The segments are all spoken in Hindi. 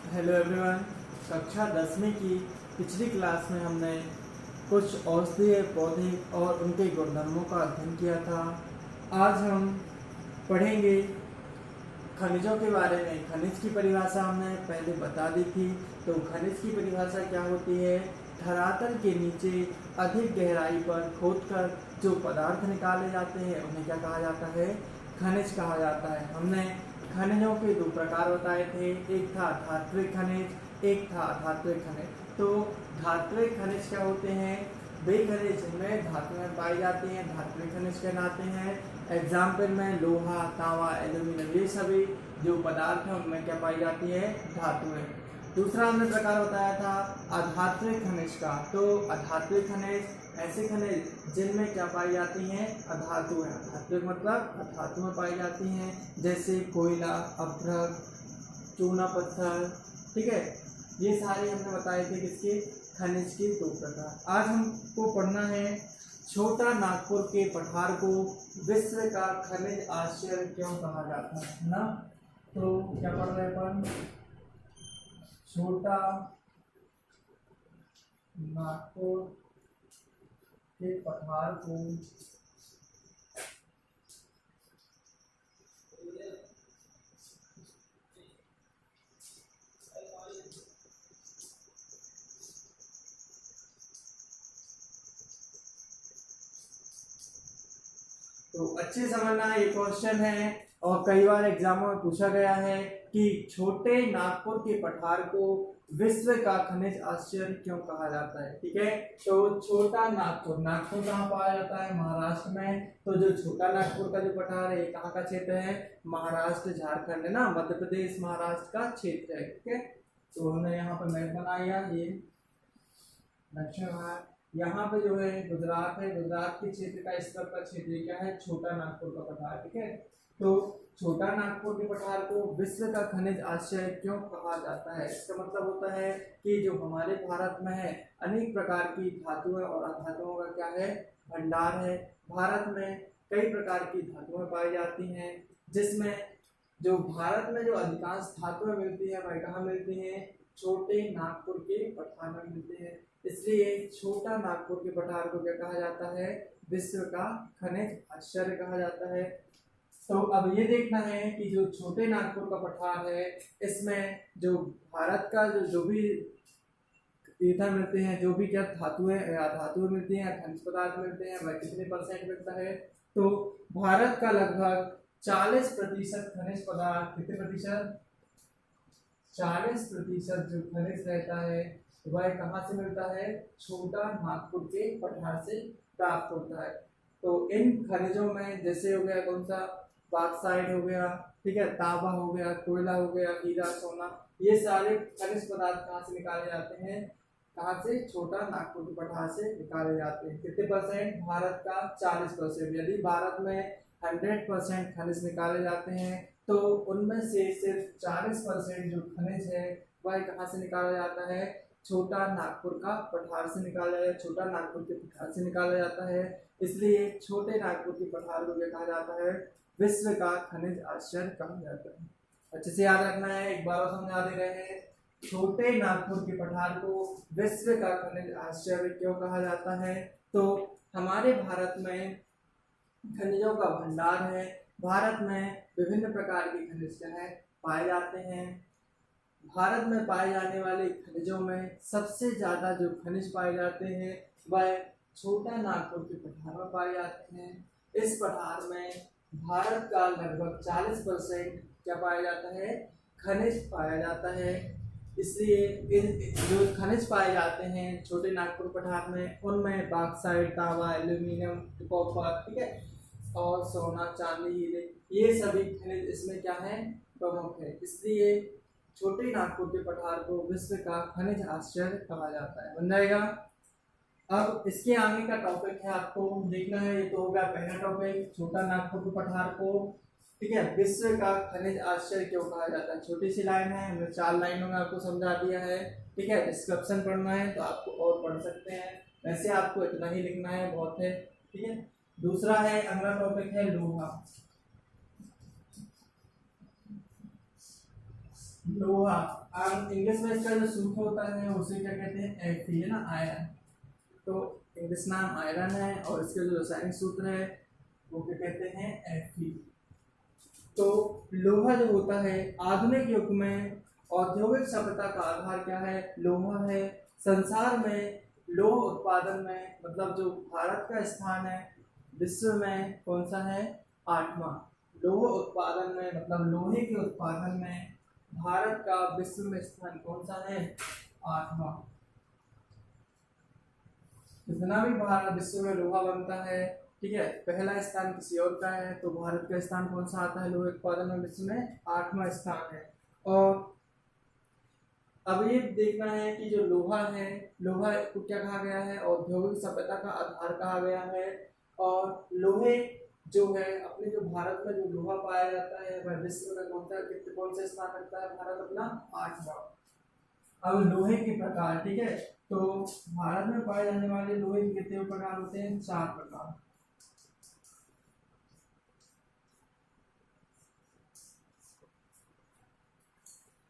Hello everyone. कक्षा 10वीं की पिछली क्लास में हमने कुछ औषधीय पौधे और उनके गुणधर्मों का अध्ययन किया था। आज हम पढ़ेंगे खनिजों के बारे में। खनिज की परिभाषा हमने पहले बता दी थी। तो खनिज की परिभाषा क्या होती है? धरातल के नीचे अधिक गहराई पर खोदकर जो पदार्थ निकाले जाते हैं उन्हें क्या कहा जाता है? खनिज कहा जाता है। हमने खनिजों के दो प्रकार बताए थे, एक था धात्विक खनिज, एक था अधात्विक खनिज। तो धात्विक खनिज क्या होते हैं? वे खनिज जिनमें धातुएं पाई जाती हैं धात्विक खनिज कहलाते हैं। एग्जाम्पल में लोहा, तांबा, एल्यूमिनियम, ये सभी जो पदार्थ हैं उनमें क्या पाई जाती है? धातुएं। दूसरा हमने प्रकार बताया था अधात्विक खनिज का। तो अधात्विक खनिज ऐसे खनिज जिनमें क्या पाई जाती हैं? अधातुएं। अधात्विक मतलब अधातुएं पाई जाती हैं, जैसे कोयला, अभ्रक, चूना पत्थर। ठीक है, ये सारे हमने बताए थे किसके? खनिज के दो प्रकार। आज हमको पढ़ना है छोटा नागपुर के पठार को विश्व का खनिज आश्चर्य क्यों कहा जाता है ना। तो क्या पढ़ रहे हैं अपन? छोटा नागपुर के पठार को तो अच्छे समझना, ये क्वेश्चन है और कई बार एग्जामों में पूछा गया है कि छोटे नागपुर के पठार को विश्व का खनिज आश्चर्य क्यों कहा जाता है। ठीक है, तो छोटा नागपुर, नागपुर कहाँ पाया जाता है? महाराष्ट्र में। तो जो छोटा नागपुर का जो पठार है ये कहाँ का क्षेत्र है? महाराष्ट्र, झारखंड है ना, मध्य प्रदेश महाराष्ट्र का क्षेत्र है। ठीक है, तो हमने यहाँ पर मैप बनाया, ये दक्षिण भारत, यहाँ पे जो है गुजरात है, गुजरात के क्षेत्र का इस तरफ का क्षेत्र क्या है? छोटा नागपुर का पठार। ठीक है, तो छोटा नागपुर के पठार को विश्व का खनिज आश्चर्य क्यों कहा जाता है? इसका मतलब होता है कि जो हमारे भारत में है अनेक प्रकार की धातुएं और अधातुओं का क्या है? भंडार है। भारत में कई प्रकार की धातुएं पाई जाती हैं, जिसमें जो भारत में जो अधिकांश धातुएं मिलती है वह कहाँ मिलती हैं? छोटे नागपुर के पठार में मिलते हैं। इसलिए छोटा नागपुर के पठार को क्या कहा जाता है? विश्व का खनिज आश्चर्य कहा जाता है। तो अब ये देखना है कि जो छोटे नागपुर का पठार है इसमें जो भारत का जो भी ईंधन मिलते हैं, जो भी क्या धातुएं या धातुएं मिलती हैं या खनिज पदार्थ मिलते हैं, वह कितने परसेंट मिलता है? तो भारत का लगभग 40% खनिज पदार्थ, कितने प्रतिशत? 40% जो खनिज रहता है वह कहाँ से मिलता है? छोटा नागपुर के पठार से प्राप्त होता है। तो इन खनिजों में जैसे हो गया कौन सा? बॉक्साइट हो गया, ठीक है, तांबा हो गया, कोयला हो गया, हीरा, सोना, ये सारे खनिज पदार्थ कहाँ से निकाले जाते हैं? कहाँ से? छोटा नागपुर के पठार से निकाले जाते हैं। कितने परसेंट? भारत का 40%। यदि भारत में 100% खनिज निकाले जाते हैं तो उनमें से सिर्फ 40% जो खनिज है वह कहाँ से निकाला जाता है? छोटा नागपुर का पठार से निकाला जाता है, छोटा नागपुर के पठार से निकाला जाता है। इसलिए छोटे नागपुर के पठार को क्या कहा जाता है? विश्व का खनिज आश्चर्य कहा जाता है। अच्छे से याद रखना है, एक बार और समझा दे रहे हैं। छोटे नागपुर के पठार को विश्व का खनिज आश्चर्य क्यों कहा जाता है? तो हमारे भारत में खनिजों का भंडार है। भारत में विभिन्न प्रकार के खनिज क्या है? पाए जाते हैं। भारत में पाए जाने वाले खनिजों में सबसे ज्यादा जो खनिज पाए जाते हैं वह छोटा नागपुर के पठार में पाए जाते हैं। इस पठार में भारत का लगभग 40% क्या पाया जाता है? खनिज पाया जाता है। इसलिए इन जो खनिज पाए जाते हैं छोटे नागपुर पठार में उनमें बॉक्साइट, तांबा, एल्यूमिनियम, कॉपर, ठीक है, और सोना, चांदी, हीरे, ये सभी खनिज इसमें क्या है? प्रमुख है। इसलिए छोटे नागपुर के पठार को विश्व का खनिज आश्चर्य कहा जाता है। बन जाएगा। अब इसके आगे का टॉपिक है आपको देखना है, ये तो होगा पहला टॉपिक, छोटा नागपुर के पठार को, ठीक है, विश्व का खनिज आश्चर्य क्यों कहा जाता है। छोटी सी लाइन है, हमने 4 लाइनों में आपको समझा दिया है। ठीक है, डिस्क्रिप्शन पढ़ना है तो आपको और पढ़ सकते हैं, वैसे आपको इतना ही लिखना है, बहुत है। ठीक है, दूसरा है, अगला टॉपिक है लोहा। लोहा, इंग्लिश में इसका जो सूत्र होता है उसे क्या कहते हैं, Fe है ना, आयरन। तो इंग्लिश नाम आयरन है और इसके जो रासायनिक सूत्र है वो क्या कहते हैं, Fe। तो लोहा जो होता है आधुनिक युग में औद्योगिक सभ्यता का आधार क्या है, लोहा है। संसार में लोह उत्पादन में मतलब जो भारत का स्थान है विश्व में कौन सा है, 8वां। लोह उत्पादन में मतलब लोहे के उत्पादन में भारत का विश्व में स्थान कौन सा है, 8वां। जितना भी भारत विश्व में लोहा बनता है, ठीक है, पहला स्थान किसी और का है, तो भारत का स्थान कौन सा आता है लोहे उत्पादन में विश्व में, 8वां स्थान है। और अब ये देखना है कि जो लोहा है, लोहा को क्या कहा गया है, औद्योगिक सभ्यता का आधार कहा गया है। और लोहे जो है अपने जो भारत में जो लोहा पाया जाता है वह विश्व में कौन सा स्थान रखता है भारत अपना, 8वां। अब लोहे के प्रकार, ठीक है, तो भारत में पाए जाने वाले लोहे के कितने प्रकार होते हैं, 4 प्रकार।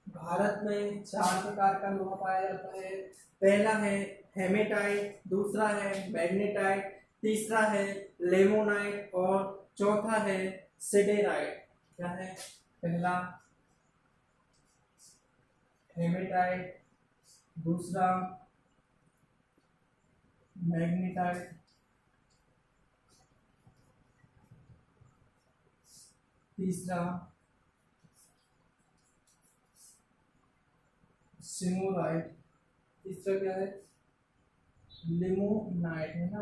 भारत में 4 प्रकार का लोहा पाया जाता है। पहला है हेमेटाइट, दूसरा है मैग्नेटाइट, तीसरा है लेमोनाइट और चौथा है सिडेराइट। क्या है, पहला हेमेटाइट, दूसरा मैग्नेटाइट, तीसरा सिमोनाइट, तीसरा क्या है, लिमोनाइट है ना,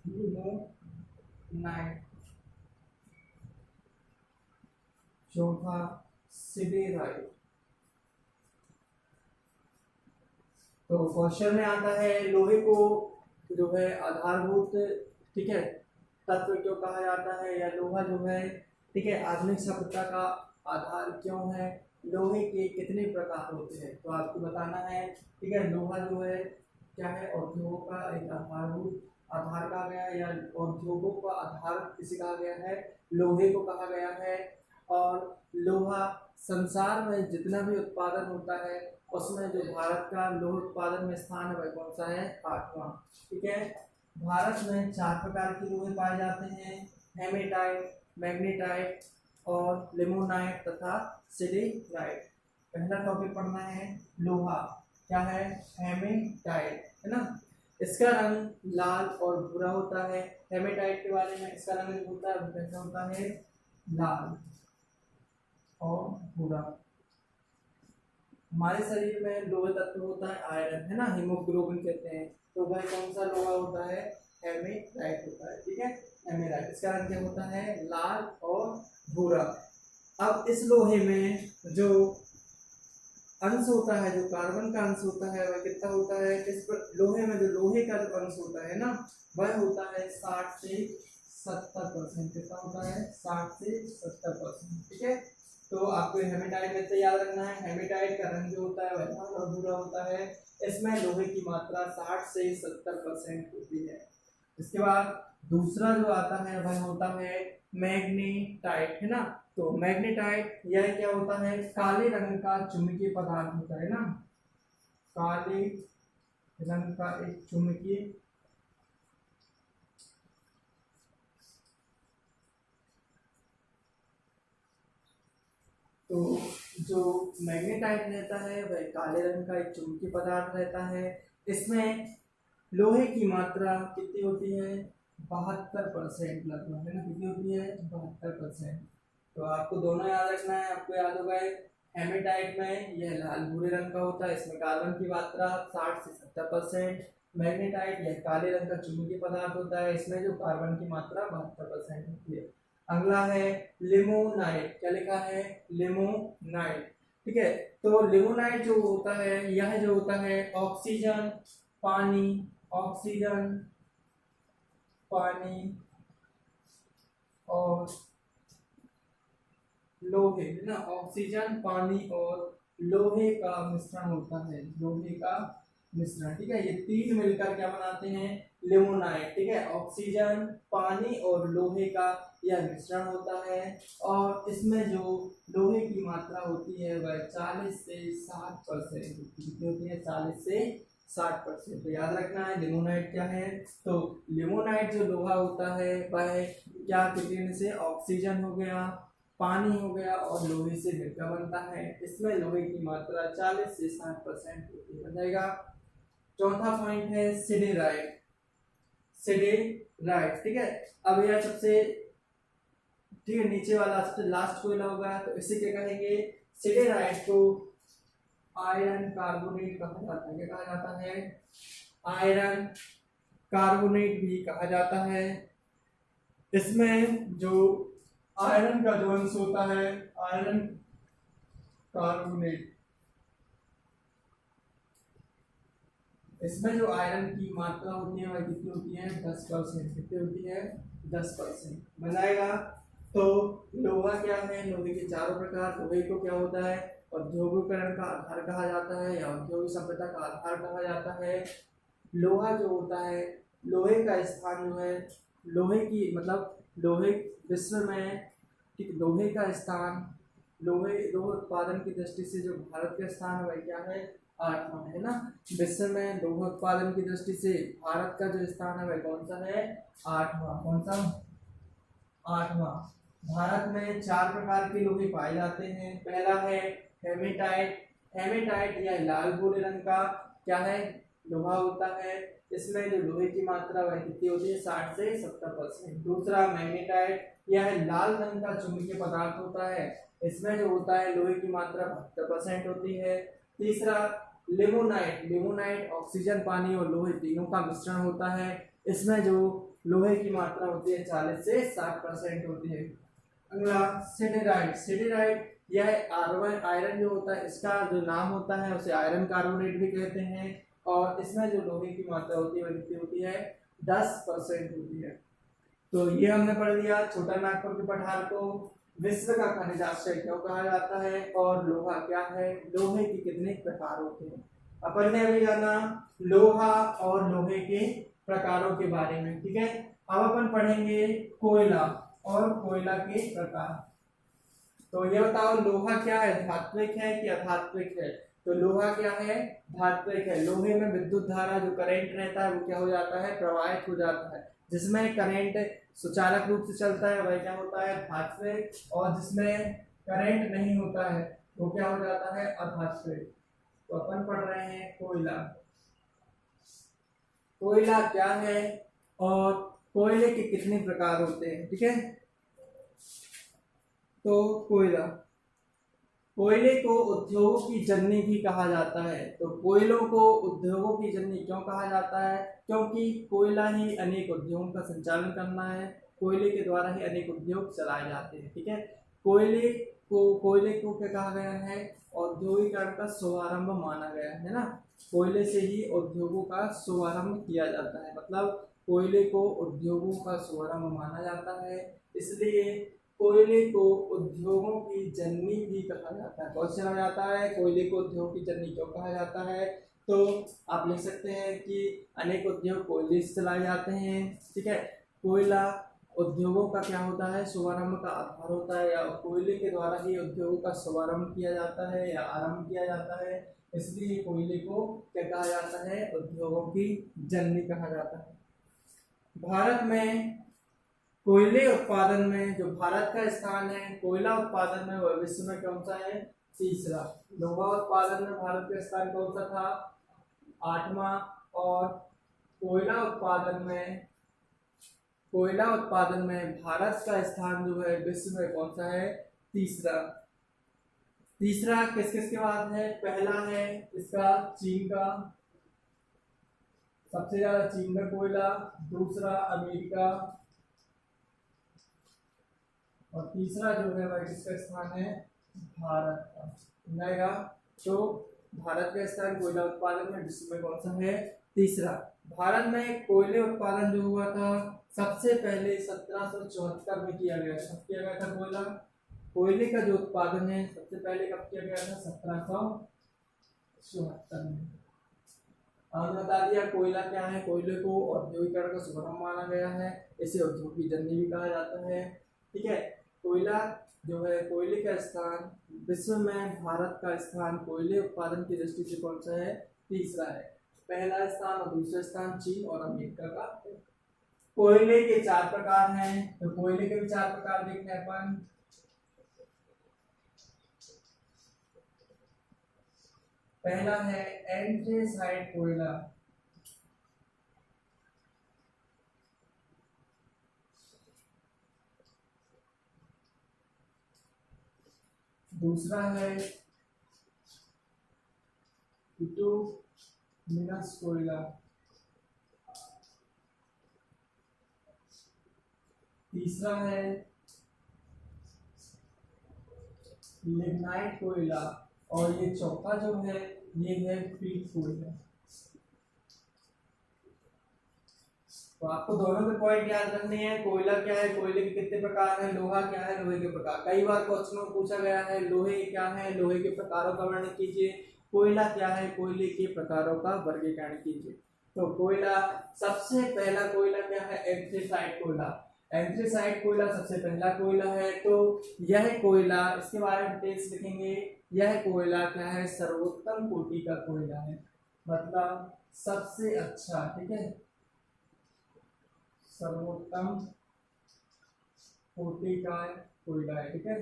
लिमोनाइट, चौथा सिडेराइट। तो क्वेश्चन में आता है लोहे को जो है आधारभूत, ठीक है, तत्व क्यों कहा जाता है, या लोहा जो है, ठीक है, आधुनिक सभ्यता का आधार क्यों है, लोहे के कितने प्रकार होते हैं, तो आपको बताना है। ठीक है, लोहा जो है क्या है, उद्योगों का एक आधारभूत, आधार कहा गया है, या उद्योगों का आधार किसे कहा गया है, लोहे को कहा गया है। और लोहा संसार में जितना भी उत्पादन होता है उसमें जो भारत का लोह उत्पादन में स्थान है वह कौन सा है, 8वां। ठीक है, भारत में 4 प्रकार के लोहे पाए जाते हैं, हेमेटाइट, मैग्नेटाइट और लिमोनाइट तथा सिडेराइट। पहला टॉपिक पढ़ना है लोहा, क्या है, हेमेटाइट है ना, इसका रंग लाल और भूरा होता है। हेमेटाइट के बारे में, इसका रंग होता है वो कैसा होता है, लाल और भूरा। हमारे शरीर में लोहे तत्व होता है आयरन है ना, हीमोग्लोबिन कहते हैं, तो वह कौन सा लोहा होता है, हेमेटाइट होता है। ठीक है, हेमेटाइट, इसका रंग क्या होता है, लाल और भूरा। अब इस लोहे में जो अंश होता है, जो कार्बन का अंश होता है वह कितना होता है, इस लोहे में जो लोहे का जो अंश होता है ना वह होता है 60 से 70%। कितना होता है, 60 से 70%। ठीक है, तो आपको हेमेटाइट में से याद रखना है, हेमेटाइट का रंग जो होता है वह लाल और भूरा होता है, इसमें लोहे की मात्रा 60 से 70% होती है। इसके बाद दूसरा जो आता है वह होता है मैग्नेटाइट है ना, तो मैग्नेटाइट यह क्या होता है, काले रंग का चुंबकीय पदार्थ होता है ना, काले रंग का एक चुंबकीय तो जो मैग्नेटाइट रहता है वह काले रंग का एक चुंबकीय पदार्थ रहता है। इसमें लोहे की मात्रा कितनी होती है, 72% लगभग है ना, कितनी होती है, 72%। तो आपको दोनों याद रखना है, आपको याद होगा हेमेटाइट में यह लाल भूरे रंग का होता है, इसमें कार्बन की मात्रा 60 से 70%। मैग्नेटाइट यह काले रंग का चुंबकीय पदार्थ होता है, इसमें जो कार्बन की मात्रा 72% होती है। अगला है लिमोनाइट, क्या लिखा है, लिमोनाइट। ठीक है, तो लिमोनाइट जो होता है, यह जो होता है ऑक्सीजन, पानी, ऑक्सीजन, पानी और लोहे है ना, ऑक्सीजन, पानी और लोहे का मिश्रण होता है, लोहे का मिश्रण। ठीक है, ये तीन मिलकर क्या बनाते हैं, लिमोनाइट। ठीक है, ऑक्सीजन, पानी और लोहे का यह मिश्रण होता है और इसमें जो लोहे की मात्रा होती है वह 40 से 60% कितनी होती है, 40 से 60%। तो याद रखना है लिमोनाइट क्या है। तो लिमोनाइट जो लोहा होता है वह क्या कितने से, ऑक्सीजन हो गया, पानी हो गया और लोहे से मिलकर बनता है। इसमें लोहे की मात्रा 40 से 60% होती है। बताएगा। चौथा पॉइंट है सिडेराइट। सिडेराइट ठीक है। अब यह सबसे ठीक है नीचे वाला सबसे लास्ट कोयला होगा, तो इसे क्या कहेंगे, सिडेराइट को आयरन कार्बोनेट कहा जाता है। क्या कहा जाता है, आयरन कार्बोनेट भी कहा जाता है। इसमें जो आयरन का जो अंश होता है, आयरन कार्बोनेट, इसमें जो आयरन की मात्रा होती है वह कितनी होती है, 10%। कितनी होती है, 10%। बनाएगा। तो लोहा क्या है, लोहे के चारों प्रकार। लोहे को क्या होता है, औद्योगिकरण का आधार कहा जाता है या औद्योगिक सभ्यता का आधार कहा जाता है। लोहा जो होता है, लोहे का स्थान जो है, लोहे की मतलब लोहे विश्व में ठीक, लोहे का स्थान, लोहे उत्पादन की दृष्टि से जो भारत का स्थान है वह क्या है, 8वां है ना। विश्व में लोहा उत्पादन की दृष्टि से भारत का जो स्थान है वह कौन सा है, 8वां। कौन सा, 8वां। भारत में 4 प्रकार के लोहे पाए जाते हैं। पहला है हेमेटाइट। हेमेटाइट यह लाल भूरे रंग का क्या है, लोहा होता है। इसमें जो लोहे की मात्रा वह कितनी होती है, 60 से 70%। दूसरा मैग्नेटाइट, यह लाल रंग का चुंबकीय पदार्थ होता है। इसमें जो होता है लोहे की मात्रा 72% होती है। तीसरा लिमोनाइट। लिमोनाइट ऑक्सीजन, पानी और लोहे तीनों का मिश्रण होता है। इसमें जो लोहे की मात्रा होती है 40 से 60% होती है। अगला सिडेराइट। सिडेराइट यह आयरन जो होता है, इसका जो नाम होता है उसे आयरन कार्बोनेट भी कहते हैं और इसमें जो लोहे की मात्रा होती है वह कितनी होती है, 10% होती है। तो ये हमने पढ़ लिया छोटा नागपुर के पठार को विश्व का खनिजाश्रय क्यों कहा जाता है और लोहा क्या है, लोहे के कितने प्रकार होते हैं। अपन ने अभी जाना लोहा और लोहे के प्रकारों के बारे में। ठीक है, अब अपन पढ़ेंगे कोयला और कोयला के प्रकार। तो ये बताओ लोहा क्या है, धात्विक है कि अधात्विक है। तो लोहा क्या है, धात्विक है। लोहे में विद्युत धारा जो करंट रहता है वो क्या हो जाता है, प्रवाहित हो जाता है। जिसमें करंट सुचालक रूप से चलता है वह क्या होता है, धात्विक, और जिसमें करंट नहीं होता है वो क्या हो जाता है, अधात्विक। तो अपन पढ़ रहे हैं कोयला। कोयला क्या है और कोयले के कितने प्रकार होते हैं। ठीक है, तो कोयला, कोयले को उद्योगों की जननी भी कहा जाता है। तो कोयलों को उद्योगों की जननी क्यों कहा जाता है, क्योंकि कोयला ही अनेक उद्योगों का संचालन करना है। कोयले के द्वारा ही अनेक उद्योग चलाए जाते हैं। ठीक है, कोयले को क्या कहा गया है, औद्योगिकरण का शुभारंभ माना गया है ना। कोयले से ही उद्योगों का शुभारंभ किया जाता है, मतलब कोयले को उद्योगों का शुभारंभ माना जाता है। इसलिए कोयले को उद्योगों की जननी भी कहा जाता है। क्वेश्चन आ जाता है कोयले को उद्योग की जननी क्यों कहा जाता है, तो आप लिख सकते हैं कि अनेक उद्योग कोयले से चलाए जाते हैं। ठीक है, कोयला उद्योगों का क्या होता है, शुभारंभ का आधार होता है, या कोयले के द्वारा ही उद्योगों का शुभारंभ किया जाता है या आरंभ किया जाता है। इसलिए कोयले को क्या कहा जाता है, उद्योगों की जननी कहा जाता है। भारत में कोयले उत्पादन में जो भारत का स्थान है कोयला उत्पादन में वह विश्व में कौन सा है, तीसरा। लोहा उत्पादन में भारत का स्थान कौन सा था, 8वां। और कोयला उत्पादन में भारत का स्थान जो है विश्व में कौन सा है, तीसरा। तीसरा किस किस के बाद है, पहला है इसका चीन का, सबसे ज्यादा चीन का कोयला। दूसरा अमेरिका, और तीसरा जो है वह किसका स्थान है, भारत का। तो भारत का स्थान कोयला उत्पादन में विश्व में कौन सा है, तीसरा। भारत में कोयले उत्पादन जो हुआ था सबसे पहले 1774 में किया गया था। किया गया था कोयले का जो उत्पादन है सबसे पहले कब किया गया था, 1774 में। हमने बता दिया कोयला क्या है, कोयले को औद्योगिकरण का शुभारंभ माना गया है, इसे उद्योग की जननी भी कहा जाता है। ठीक है। कोयला जो है, कोयले का स्थान विश्व में भारत का स्थान कोयले उत्पादन की दृष्टि से कौन सा है? तीसरा है। पहला स्थान और दूसरा स्थान चीन और अमेरिका का है। कोयले के 4 प्रकार हैं, तो कोयले के भी 4 प्रकार देखते हैं अपन। पहला है एंथ्रेसाइट कोयला, दूसरा है बिटुमिनस कोयला, तीसरा है लिग्नाइट कोयला, और ये चौथा जो है ये है पीट कोयला। तो आपको दोनों के पॉइंट याद रखने हैं। कोयला क्या है, कोयले के कितने प्रकार हैं, लोहा क्या है, लोहे के प्रकार। कई बार क्वेश्चन में पूछा गया है लोहे क्या है, लोहे के प्रकारों का वर्णन कीजिए। कोयला क्या है, कोयले के प्रकारों का वर्गीकरण कीजिए। तो कोयला, सबसे पहला कोयला क्या है? एंथ्रेसाइट कोयला। एंथ्रेसाइट कोयला सबसे पहला कोयला है। तो यह कोयला, इसके बारे में डिटेल्स लिखेंगे। यह कोयला क्या है? सर्वोत्तम कोटि का कोयला है, मतलब सबसे अच्छा, ठीक है, सर्वोत्तम कोटि का कोयला है, ठीक है,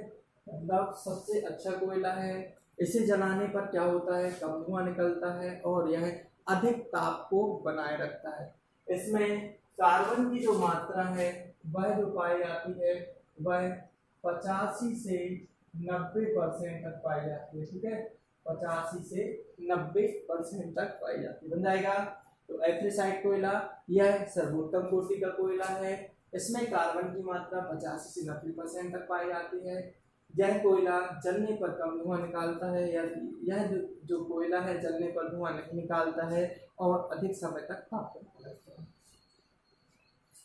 मतलब सबसे अच्छा कोयला है। इसे जलाने पर क्या होता है? कम धुआं निकलता है और यह अधिक ताप को बनाए रखता है। इसमें कार्बन की जो मात्रा है वह जो पाई जाती है वह 85 से 90% तक पाई जाती है, ठीक है, 85 से 90% तक पाई जाती है। बन जाएगा। तो एंथ्रेसाइट कोयला यह सर्वोत्तम कोटि का कोयला है। इसमें कार्बन की मात्रा 85 से 90% तक पाई जाती है। यह कोयला जलने पर कम धुआं निकालता है, या यह जो कोयला है जलने पर धुआं नहीं निकालता है और अधिक समय तक ताप बनाए रखता है।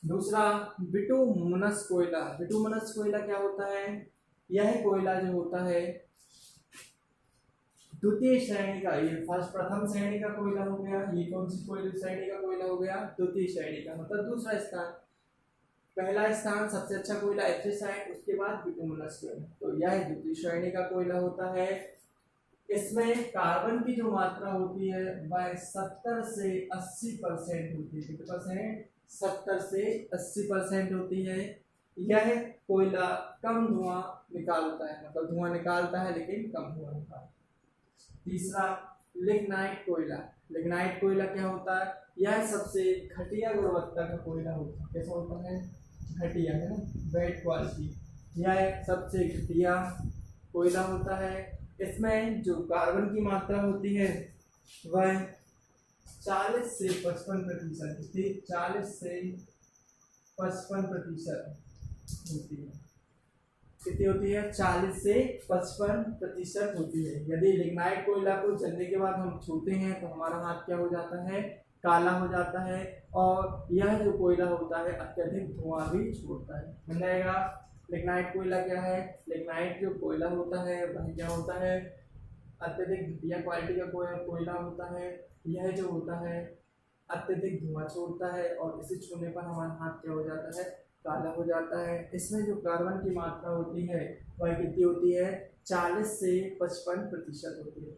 दूसरा बिटुमिनस कोयला। बिटुमिनस कोयला क्या होता है? यह कोयला जो होता है द्वितीय श्रेणी का, ये फर्स्ट प्रथम श्रेणी का कोयला हो गया। ये कौन सी कोयला श्रेणी का कोयला हो गया? द्वितीय श्रेणी का, मतलब दूसरा स्थान। पहला स्थान सबसे अच्छा कोयला एंथ्रेसाइट, उसके बाद बिटुमिनस कोयला। तो यह द्वितीय श्रेणी का कोयला होता है। इसमें कार्बन की जो मात्रा होती है वह 70 से 80% होती है। कितने परसेंट? 70 से 80% होती है। यह कोयला कम धुआं निकालता है, मतलब धुआं निकालता है लेकिन कम धुआं निकालता है। तीसरा लिग्नाइट कोयला। लिग्नाइट कोयला क्या होता है? यह सबसे घटिया गुणवत्ता का कोयला होता है। कैसा होता है? घटिया, है ना, बैड क्वालिटी। यह सबसे घटिया कोयला होता है। इसमें जो कार्बन की मात्रा होती है वह 40 से 55% होती है, 40 से 55% होती है। कितनी होती है? 40 से 55% होती है। यदि लिग्नाइट कोयला को जलने के बाद हम छूते हैं तो हमारा हाथ क्या हो जाता है? काला हो जाता है, और यह जो कोयला होता है अत्यधिक धुआं भी छोड़ता है। बन जाएगा। लिग्नाइट कोयला क्या है? लिग्नाइट जो कोयला होता है वह क्या होता है? अत्यधिक घटिया क्वालिटी का कोयला होता है। यह जो होता है अत्यधिक धुआं छोड़ता है, और इसे छूने पर हमारा हाथ क्या हो जाता है? काला हो जाता है। इसमें जो कार्बन की मात्रा होती है वह कितनी होती है? 40 से 55% होती है।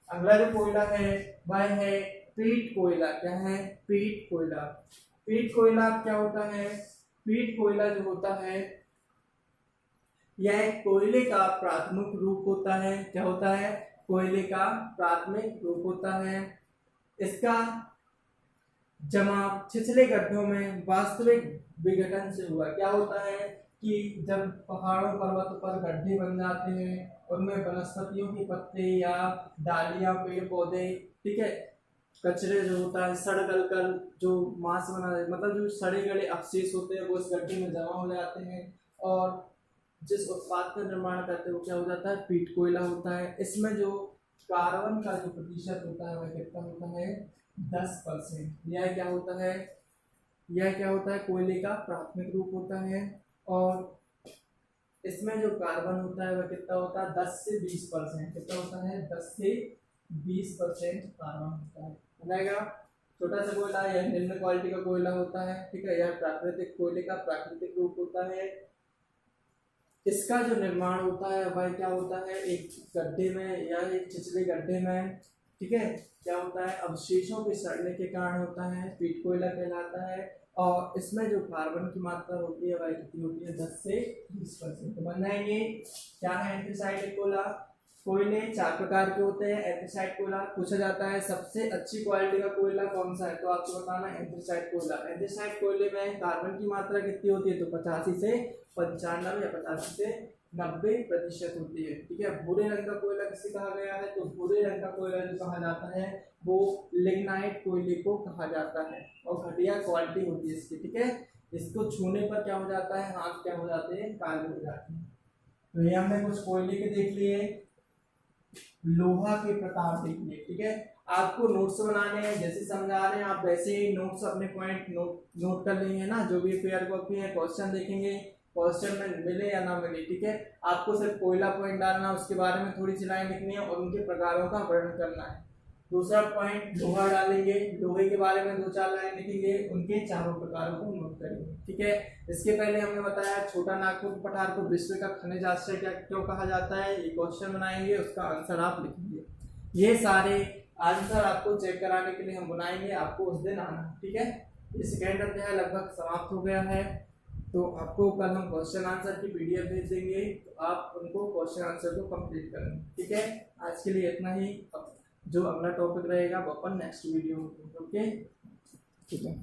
अगला जो कोयला है वह है पीट कोयला। क्या है? पीट कोयला। पीट कोयला क्या होता है? पीट कोयला जो होता है यह कोयले का प्राथमिक रूप होता है। क्या होता है? कोयले का प्राथमिक रूप होता है। इसका जमाव छिछले गड्ढों में वास्तविक विघटन से हुआ। क्या होता है कि जब पहाड़ों पर्वतों पर गड्ढे बन जाते हैं, उनमें वनस्पतियों के पत्ते या डालियां, पेड़ पौधे, ठीक है, कचरे जो होता है सड़ गल कर जो मांस बना, मतलब जो सड़े गले अवशेष होते हैं वो इस गड्ढे में जमा हो जाते हैं, और जिस उत्पाद का निर्माण करते हैं वो क्या हो जाता है? पीट कोयला होता है। इसमें जो कार्बन का जो प्रतिशत होता है वह कितना होता है? 10%। यह क्या होता है? यह क्या होता है? कोयले का प्राथमिक रूप होता है, और इसमें जो कार्बन होता है वह कितना होता है? 10 से 20%। कितना होता है? 10 से 20% कार्बन होता है। बनेगा। छोटा सा कोयला यह निम्न क्वालिटी का कोयला होता है, ठीक है, यह प्राकृतिक कोयले का प्राकृतिक रूप होता है। इसका जो निर्माण होता है वह क्या होता है, एक गड्ढे में या एक छिछले गड्ढे में, ठीक है, क्या होता है, अवशेषों के सड़ने के कारण होता है, पीट कोयला कहलाता है। और इसमें जो कार्बन की मात्रा होती है वह कितनी होती है, 10 से 20%। तो बन जाएंगे क्या है, एंथ्रासाइट कोयला। कोयले 4 प्रकार के होते हैं। एंथ्रासाइट कोयला पूछा जाता है सबसे अच्छी क्वालिटी का कोयला कौन सा है, तो आपको बताना एंथ्रासाइट कोयला। एंथ्रासाइट कोयले में कार्बन की मात्रा कितनी होती है, तो 85 से 95 या 85 से 90% होती है, ठीक है। भूरे रंग का कोयला किसे कहा गया है, तो भूरे रंग का कोयला जो कहा जाता है वो लिग्नाइट कोयले को कहा जाता है, और घटिया क्वालिटी होती है इसकी, ठीक है। इसको छूने पर क्या हो जाता है, हाथ क्या हो जाते हैं, काले हो जाते हैं। तो ये हमने कुछ कोयले के देख लिए, लोहा के प्रकार देख लिए, ठीक है। आपको नोट्स बनाने हैं, जैसे समझा रहे हैं आप वैसे ही नोट्स अपने पॉइंट नोट कर लेंगे ना, जो भी फेयर कॉपी है, क्वेश्चन देखेंगे, क्वेश्चन में मिले या ना मिले, ठीक है। आपको सिर्फ कोयला पॉइंट डालना, उसके बारे में थोड़ी सी लाइन लिखनी है और उनके प्रकारों का वर्णन करना है। दूसरा पॉइंट लोहा डालेंगे, लोहे के बारे में 2-4 लाइन लिखेंगे, उनके चारों प्रकारों को नोट करेंगे, ठीक है। इसके पहले हमने बताया छोटा नागपुर पठार को विश्व का खनिज आश्रय क्या क्यों कहा जाता है, ये क्वेश्चन बनाएंगे, उसका आंसर आप लिखेंगे। ये सारे आंसर आपको चेक कराने के लिए हम बनाएंगे, आपको उस दिन आना, ठीक है। ये सेकेंड अध्याय लगभग समाप्त हो गया है, तो आपको कल हम क्वेश्चन आंसर की पीडीएफ भेज देंगे, तो आप उनको क्वेश्चन आंसर को कंप्लीट करेंगे, ठीक है। आज के लिए इतना ही, जो अगला टॉपिक रहेगा वो अपन नेक्स्ट वीडियो में, ओके, ठीक है।